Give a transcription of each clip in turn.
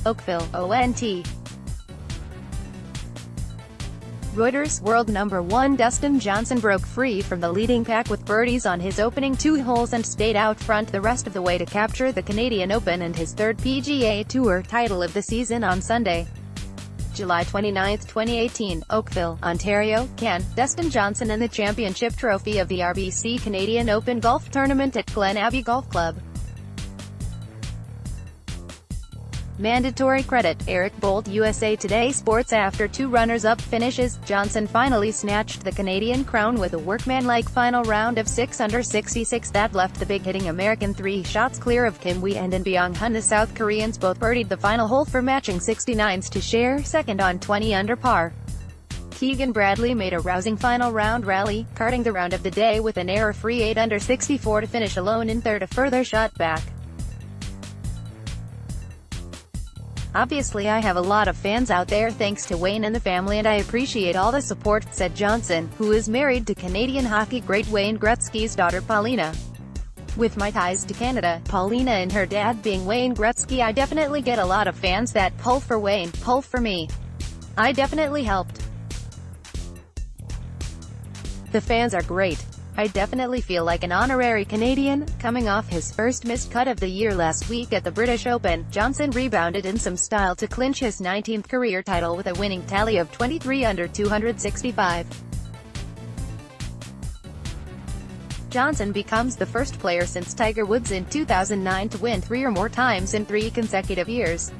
Oakville, ONT. Reuters, world number 1 Dustin Johnson broke free from the leading pack with birdies on his opening 2 holes and stayed out front the rest of the way to capture the Canadian Open and his 3rd PGA Tour title of the season on Sunday, July 29, 2018, Oakville, Ontario, Can. Dustin Johnson and the championship trophy of the RBC Canadian Open golf tournament at Glen Abbey Golf Club. Mandatory credit, Eric Bolte-USA Today SportsAfter 2 runners-up finishes, Johnson finally snatched the Canadian crown with a workmanlike final round of 6 under 66 that left the big-hitting American 3 shots clear of Kim Wee-and Byung-hun. The South Koreans both birdied the final hole for matching 69s to share second on 20 under par. Keegan Bradley made a rousing final round rally, carting the round of the day with an error-free 8 under 64 to finish alone in third, a further shot back. "Obviously I have a lot of fans out there thanks to Wayne and the family, and I appreciate all the support," said Johnson, who is married to Canadian hockey great Wayne Gretzky's daughter Paulina. "With my ties to Canada, Paulina and her dad being Wayne Gretzky, I definitely get a lot of fans that pull for Wayne, pull for me. I definitely helped. The fans are great. I definitely feel like an honorary Canadian." Coming off his first missed cut of the year last week at the British Open, Johnson rebounded in some style to clinch his 19th career title with a winning tally of 23 under 265. Johnson becomes the first player since Tiger Woods in 2009 to win 3 or more times in 3 consecutive years.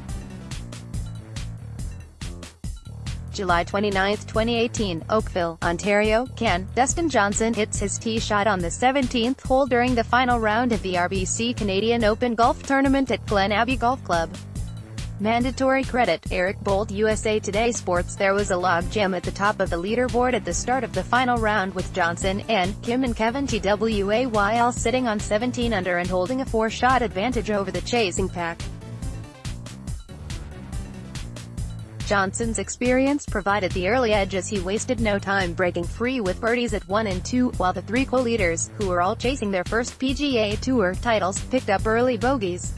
July 29, 2018, Oakville, Ontario, Can. Dustin Johnson hits his tee shot on the 17th hole during the final round of the RBC Canadian Open golf tournament at Glen Abbey Golf Club. Mandatory credit, Eric Bolte-USA Today Sports. There was a logjam at the top of the leaderboard at the start of the final round with Johnson, and Kim and Kevin TWAY sitting on 17 under and holding a 4-shot advantage over the chasing pack. Johnson's experience provided the early edge as he wasted no time breaking free with birdies at 1 and 2, while the 3 co-leaders, who were all chasing their first PGA Tour titles, picked up early bogeys.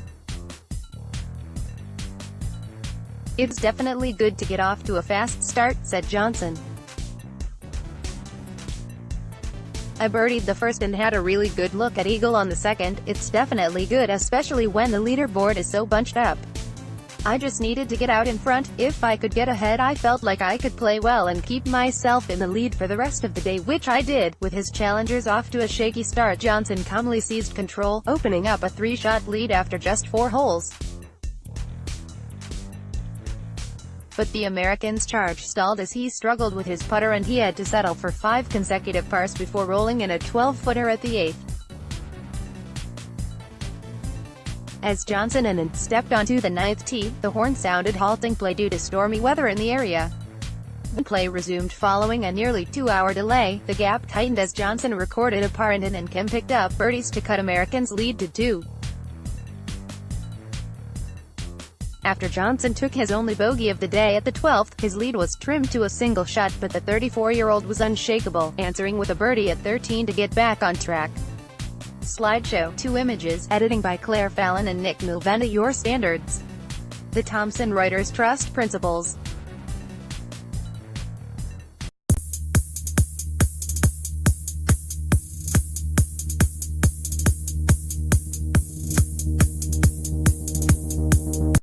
"It's definitely good to get off to a fast start," said Johnson. "I birdied the first and had a really good look at eagle on the second. It's definitely good, especially when the leaderboard is so bunched up. I just needed to get out in front. If I could get ahead, I felt like I could play well and keep myself in the lead for the rest of the day, which I did." With his challengers off to a shaky start, Johnson calmly seized control, opening up a 3-shot lead after just 4 holes. But the American's charge stalled as he struggled with his putter, and he had to settle for 5 consecutive pars before rolling in a 12-footer at the 8th. As Johnson and stepped onto the 9th tee, the horn sounded halting play due to stormy weather in the area. When play resumed following a nearly 2-hour delay, the gap tightened as Johnson recorded a par and Kim picked up birdies to cut Americans' lead to 2. After Johnson took his only bogey of the day at the 12th, his lead was trimmed to a single shot, but the 34-year-old was unshakable, answering with a birdie at 13 to get back on track. Slideshow, 2 images, editing by Claire Fallon and Nick Mulvaney. Your standards. The Thomson Reuters Trust Principles.